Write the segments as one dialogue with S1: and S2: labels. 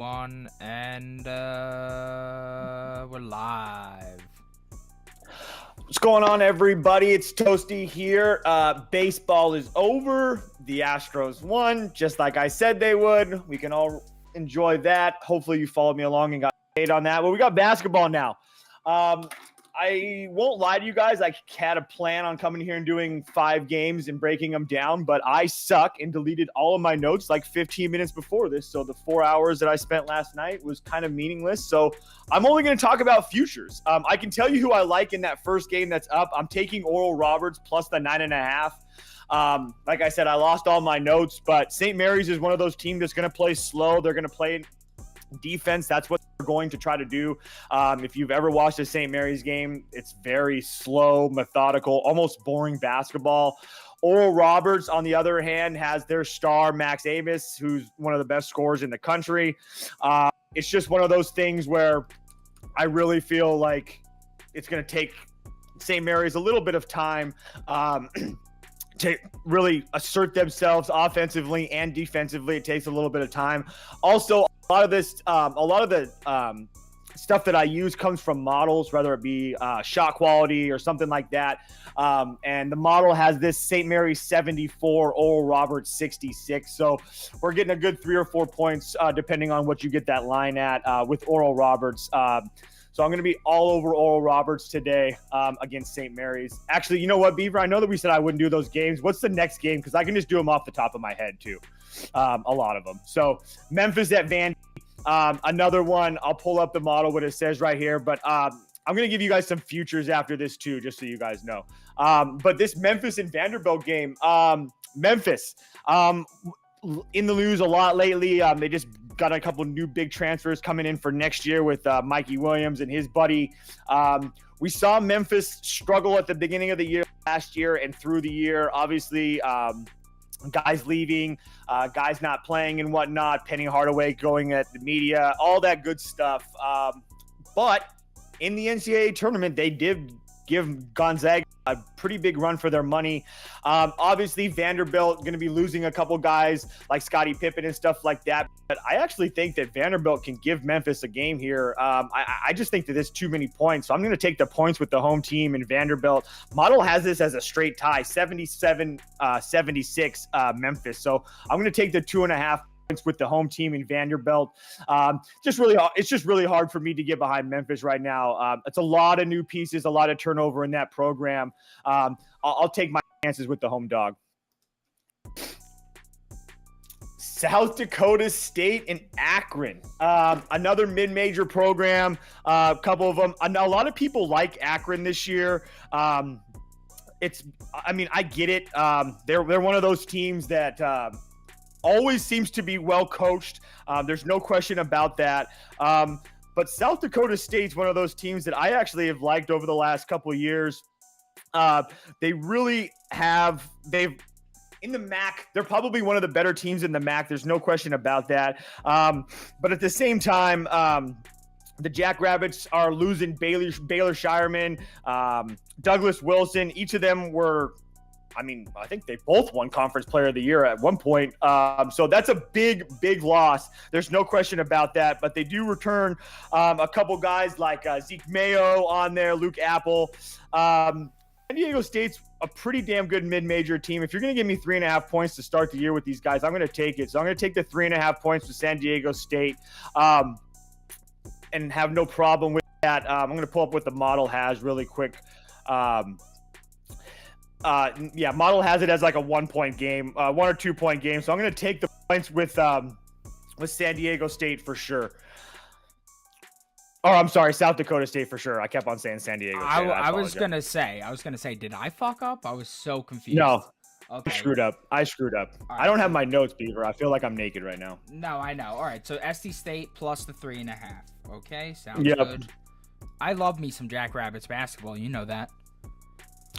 S1: One and we're live.
S2: What's going on, everybody? It's Toasty here. Baseball is over. The Astros won, just like I said they would. We can all enjoy that. Hopefully you followed me along and got paid on that. Well, we got basketball now. I won't lie to you guys. I had a plan on coming here and doing 5 games and breaking them down, but I suck and deleted all of my notes like 15 minutes before this. So the 4 hours that I spent last night was kind of meaningless. So I'm only going to talk about futures. I can tell you who I like in that first game that's up. I'm taking Oral Roberts plus the 9.5. Like I said, I lost all my notes, but St. Mary's is one of those teams that's going to play slow. They're going to play defense. That's what they're going to try to do. If you've ever watched a St. Mary's game, it's very slow, methodical, almost boring basketball. Oral Roberts, on the other hand, has their star, Max Avis, who's one of the best scorers in the country. It's just one of those things where I really feel like it's going to take St. Mary's a little bit of time to really assert themselves offensively and defensively. It takes a little bit of time. Also, a lot of the stuff that I use comes from models, whether it be shot quality or something like that. And the model has this St. Mary's 74, Oral Roberts 66. So we're getting a good 3 or 4 points depending on what you get that line at with Oral Roberts. So I'm going to be all over Oral Roberts today against St. Mary's. Actually, you know what, Beaver? I know that we said I wouldn't do those games. What's the next game? Because I can just do them off the top of my head, too. A lot of them. So Memphis at Vandy. Another one. I'll pull up the model, what it says right here. But I'm going to give you guys some futures after this, too, just so you guys know. But this Memphis and Vanderbilt game, Memphis in the news a lot lately. They just got a couple new big transfers coming in for next year with Mikey Williams and his buddy. We saw Memphis struggle at the beginning of the year last year and through the year. Obviously, guys leaving, guys not playing and whatnot, Penny Hardaway going at the media, all that good stuff. But in the NCAA tournament, they did give Gonzaga a pretty big run for their money. Obviously, Vanderbilt going to be losing a couple guys like Scottie Pippen and stuff like that. But I actually think that Vanderbilt can give Memphis a game here. I just think that there's too many points. So I'm going to take the points with the home team in Vanderbilt. Model has this as a straight tie, 77-76 Memphis. So I'm going to take the 2.5 with the home team in Vanderbilt. It's just really hard for me to get behind Memphis right now. It's a lot of new pieces, a lot of turnover in that program. I'll take my chances with the home dog. South Dakota State and Akron, another mid-major program. A couple of them. A lot of people like Akron this year. I get it. They're one of those teams that always seems to be well coached. There's no question about that. But South Dakota State's one of those teams that I actually have liked over the last couple of years. They really have. In the MAC, they're probably one of the better teams in the MAC. There's no question about that. But at the same time, the Jackrabbits are losing Baylor Shireman, Douglas Wilson. Each of them were. I think they both won Conference Player of the Year at one point. So that's a big, big loss. There's no question about that. But they do return a couple guys like Zeke Mayo on there, Luke Apple. San Diego State's a pretty damn good mid-major team. If you're going to give me 3.5 points to start the year with these guys, I'm going to take it. So I'm going to take the 3.5 points to San Diego State and have no problem with that. I'm going to pull up what the model has really quick. Model has it as like a 1-point game, 1 or 2 point game. So I'm going to take the points with San Diego State for sure. Oh, I'm sorry, South Dakota State for sure. I kept on saying San Diego State.
S1: I was gonna say, did I fuck up? I was so confused.
S2: No,
S1: okay.
S2: I screwed up.
S1: Right.
S2: I don't have my notes, Beaver. I feel like I'm naked right now.
S1: No, I know. All right, so SC State plus the 3.5. Okay, sounds good. I love me some Jackrabbits basketball. You know that.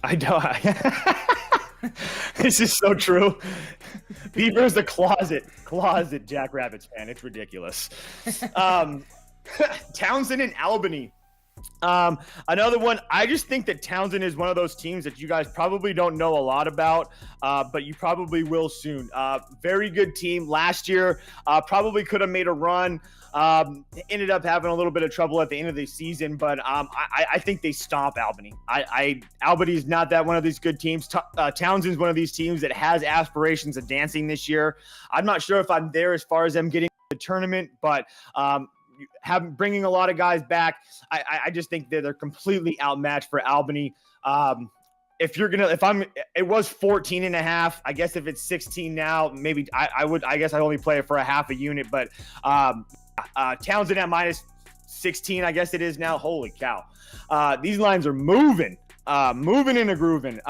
S2: I know. This is so true. Beaver's the closet Jackrabbits fan. It's ridiculous. Towson and Albany. Another one, I just think that Towson is one of those teams that you guys probably don't know a lot about, but you probably will soon. Very good team last year. Probably could have made a run. Ended up having a little bit of trouble at the end of the season, but I think they stomp Albany. Albany is not that one of these good teams. Townsend's one of these teams that has aspirations of dancing this year. I'm not sure if I'm there as far as them getting to the tournament, but bringing a lot of guys back, I just think that they're completely outmatched for Albany. It was 14.5. I guess if it's 16 now, maybe I guess I only play it for a half a unit, but Townsend at minus 16, I guess it is now. Holy cow. These lines are moving and grooving.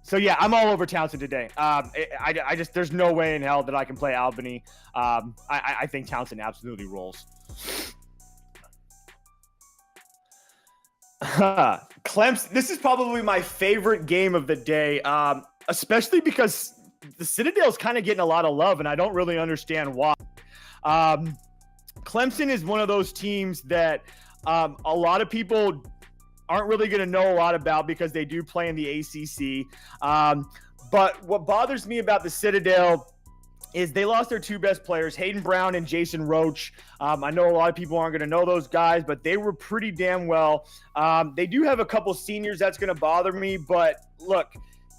S2: So yeah, I'm all over Towson today. I just there's no way in hell that I can play Albany. I think Towson absolutely rolls. Clemson. This is probably my favorite game of the day, especially because the Citadel is kind of getting a lot of love, and I don't really understand why. Clemson is one of those teams that a lot of people aren't really going to know a lot about because they do play in the ACC. But what bothers me about the Citadel is they lost their two best players, Hayden Brown and Jason Roach. I know a lot of people aren't going to know those guys, but they were pretty damn well. They do have a couple seniors that's going to bother me, but look,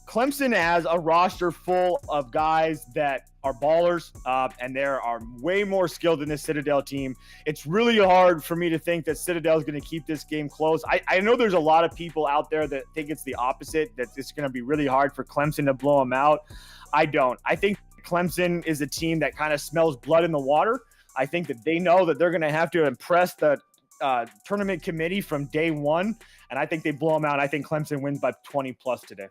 S2: Clemson has a roster full of guys that are ballers, and there are way more skilled than this Citadel team. It's really hard for me to think that Citadel is going to keep this game close. I know there's a lot of people out there that think it's the opposite, that it's going to be really hard for Clemson to blow them out. I don't. I think Clemson is a team that kind of smells blood in the water. I think that they know that they're going to have to impress the tournament committee from day one, and I think they blow them out. I think Clemson wins by 20 plus today.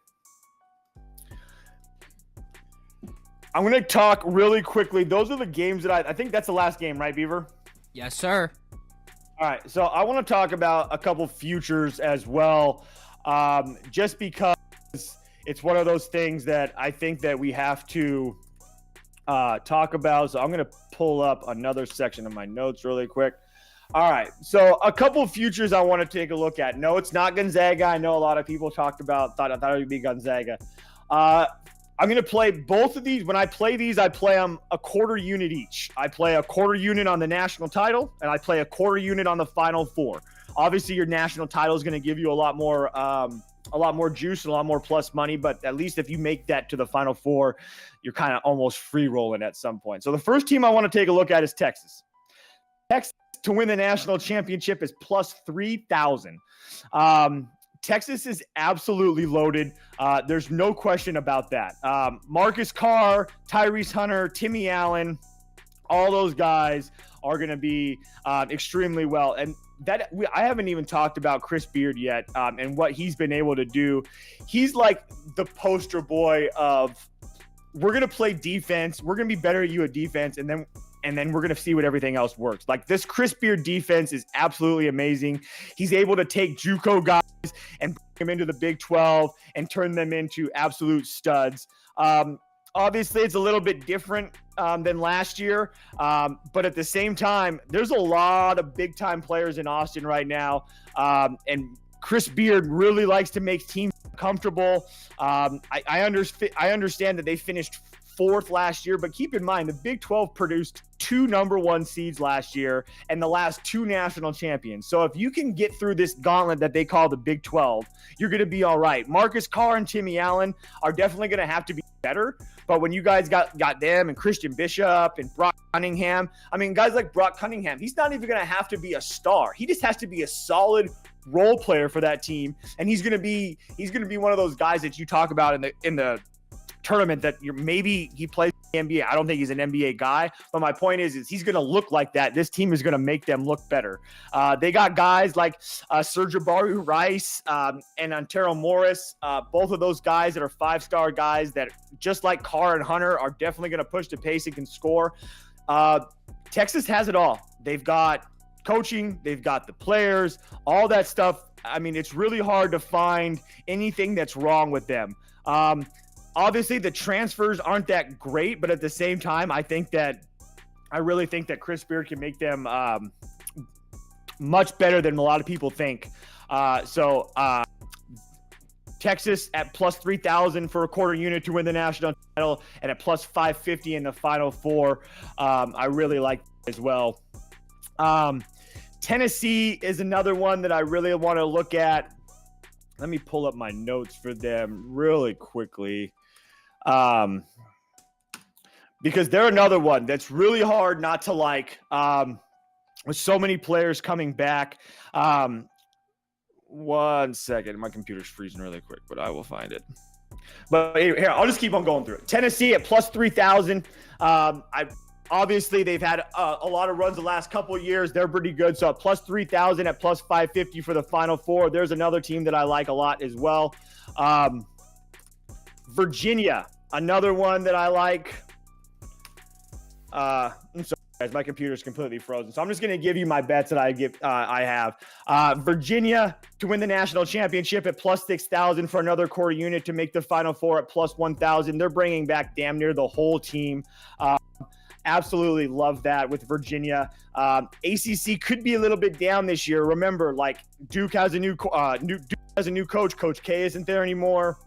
S2: I'm going to talk really quickly. Those are the games that I think that's the last game, right, Beaver?
S1: Yes, sir.
S2: All right. So I want to talk about a couple futures as well, just because it's one of those things that I think that we have to talk about. So I'm going to pull up another section of my notes really quick. All right. So a couple futures I want to take a look at. No, it's not Gonzaga. I know a lot of people thought it would be Gonzaga. I'm going to play both of these. When I play these, I play them a quarter unit each. I play a quarter unit on the national title, and I play a quarter unit on the Final Four. Obviously, your national title is going to give you a lot more juice and a lot more plus money, but at least if you make that to the Final Four, you're kind of almost free rolling at some point. So the first team I want to take a look at is Texas. Texas to win the national championship is plus 3,000. Texas is absolutely loaded. There's no question about that. Marcus Carr, Tyrese Hunter, Timmy Allen, all those guys are going to be extremely well. And I haven't even talked about Chris Beard yet and what he's been able to do. He's like the poster boy of, we're going to play defense. We're going to be better at you at defense. And then we're going to see what everything else works. Like, this Chris Beard defense is absolutely amazing. He's able to take JUCO guys and bring them into the Big 12 and turn them into absolute studs. Obviously, it's a little bit different than last year, but at the same time, there's a lot of big-time players in Austin right now, and Chris Beard really likes to make teams comfortable. I understand that they finished fourth last year, but keep in mind the Big 12 produced 2 number 1 seeds last year and the last 2 national champions. So if you can get through this gauntlet that they call the Big 12, you're going to be all right. Marcus Carr and Timmy Allen are definitely going to have to be better, but when you guys got them and Christian Bishop and Brock Cunningham, I mean, guys like Brock Cunningham, he's not even going to have to be a star. He just has to be a solid role player for that team, and he's going to be one of those guys that you talk about in the tournament that maybe he plays in the NBA. I don't think he's an NBA guy, but my point is he's going to look like that. This team is going to make them look better. They got guys like Serge Ibaka Rice and Antero Morris. Both of those guys that are 5-star guys that, just like Carr and Hunter, are definitely going to push the pace and can score. Texas has it all. They've got coaching, they've got the players, all that stuff. I mean, it's really hard to find anything that's wrong with them. Obviously, the transfers aren't that great, but at the same time, I really think that Chris Beard can make them much better than a lot of people think. Texas at plus 3,000 for a quarter unit to win the national title, and at plus 550 in the Final Four. I really like as well. Tennessee is another one that I really want to look at. Let me pull up my notes for them really quickly. Because they're another one that's really hard not to like, with so many players coming back. One second. My computer's freezing really quick, but I will find it. But here, I'll just keep on going through it. Tennessee at plus 3,000. Obviously, they've had a lot of runs the last couple of years. They're pretty good. So at plus 3,000, at plus 550 for the Final Four. There's another team that I like a lot as well. Virginia, another one that I like. I'm sorry, guys, my computer's completely frozen. So I'm just going to give you my bets that I have. Virginia to win the national championship at plus 6,000 for another core unit to make the Final Four at plus 1,000. They're bringing back damn near the whole team. Absolutely love that with Virginia. ACC could be a little bit down this year. Remember, like Duke has a new coach. Coach K isn't there anymore.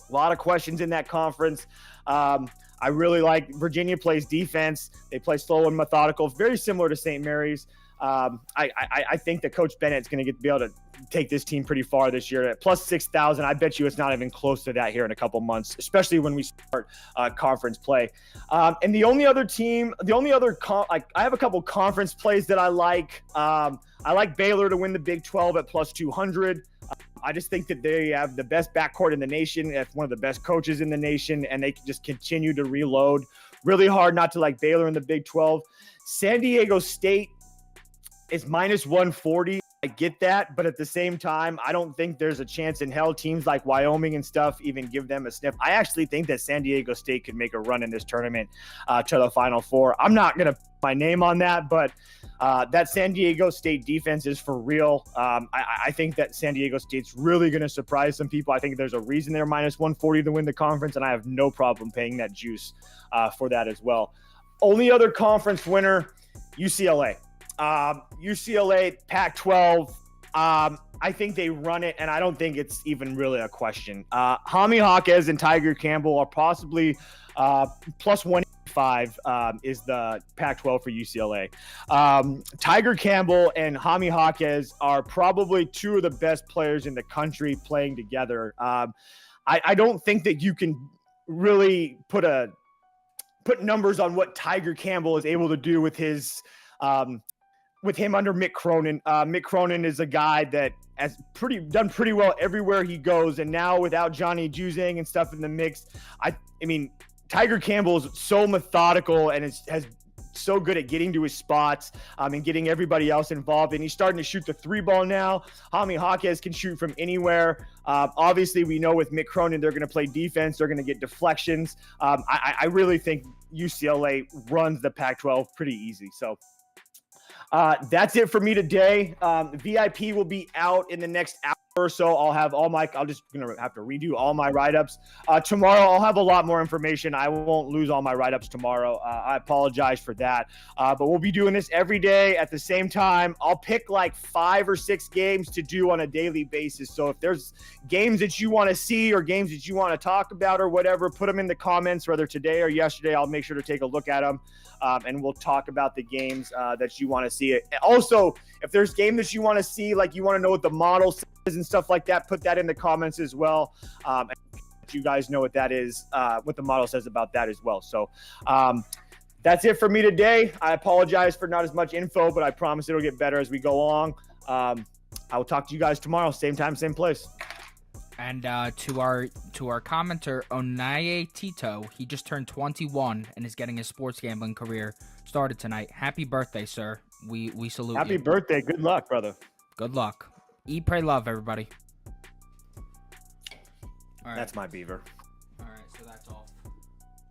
S2: A lot of questions in that conference. I really like Virginia plays defense. They play slow and methodical, very similar to St. Mary's. I think that Coach Bennett's going to be able to take this team pretty far this year. At plus 6,000, I bet you it's not even close to that here in a couple months, especially when we start conference play. And the only other team, I have a couple conference plays that I like. I like Baylor to win the Big 12 at plus 200. I just think that they have the best backcourt in the nation. That's one of the best coaches in the nation, and they can just continue to reload. Really hard not to like Baylor in the Big 12. San Diego State is minus 140. I get that, but at the same time, I don't think there's a chance in hell teams like Wyoming and stuff even give them a sniff. I actually think that San Diego State could make a run in this tournament to the Final Four. I'm not going to put my name on that, but that San Diego State defense is for real. I think that San Diego State's really going to surprise some people. I think there's a reason they're minus 140 to win the conference, and I have no problem paying that juice for that as well. Only other conference winner, UCLA. UCLA, Pac-12. I think they run it, and I don't think it's even really a question. Jaime Jaquez and Tiger Campbell are possibly plus 185 is the Pac-12 for UCLA. Tiger Campbell and Jaime Jaquez are probably two of the best players in the country playing together. I don't think that you can really put numbers on what Tiger Campbell is able to do with his with him under Mick Cronin. Mick Cronin is a guy that has done pretty well everywhere he goes. And now without Johnny Juzang and stuff in the mix, I mean, Tiger Campbell is so methodical and has so good at getting to his spots and getting everybody else involved. And he's starting to shoot the three ball now. Jaime Jaquez can shoot from anywhere. Obviously, we know with Mick Cronin, they're going to play defense. They're going to get deflections. I really think UCLA runs the Pac-12 pretty easy. So that's it for me today. VIP will be out in the next hour or so. I'm just going to have to redo all my write-ups. Tomorrow, I'll have a lot more information. I won't lose all my write-ups tomorrow. I apologize for that. But we'll be doing this every day at the same time. I'll pick like 5 or 6 games to do on a daily basis. So if there's games that you want to see or games that you want to talk about or whatever, put them in the comments, whether today or yesterday. I'll make sure to take a look at them. And we'll talk about the games that you want to see. Also, if there's game that you want to see, like you want to know what the model says and stuff like that, put that in the comments as well. And you guys know what that is, what the model says about that as well. So that's it for me today. I apologize for not as much info, but I promise it'll get better as we go along. I will talk to you guys tomorrow, same time, same place.
S1: And to our commenter, Onaye Tito, he just turned 21 and is getting his sports gambling career started tonight. Happy birthday, sir. We salute you.
S2: Happy birthday. Good luck, brother.
S1: Good luck. Eat, pray, love, everybody.
S2: All right. That's my beaver.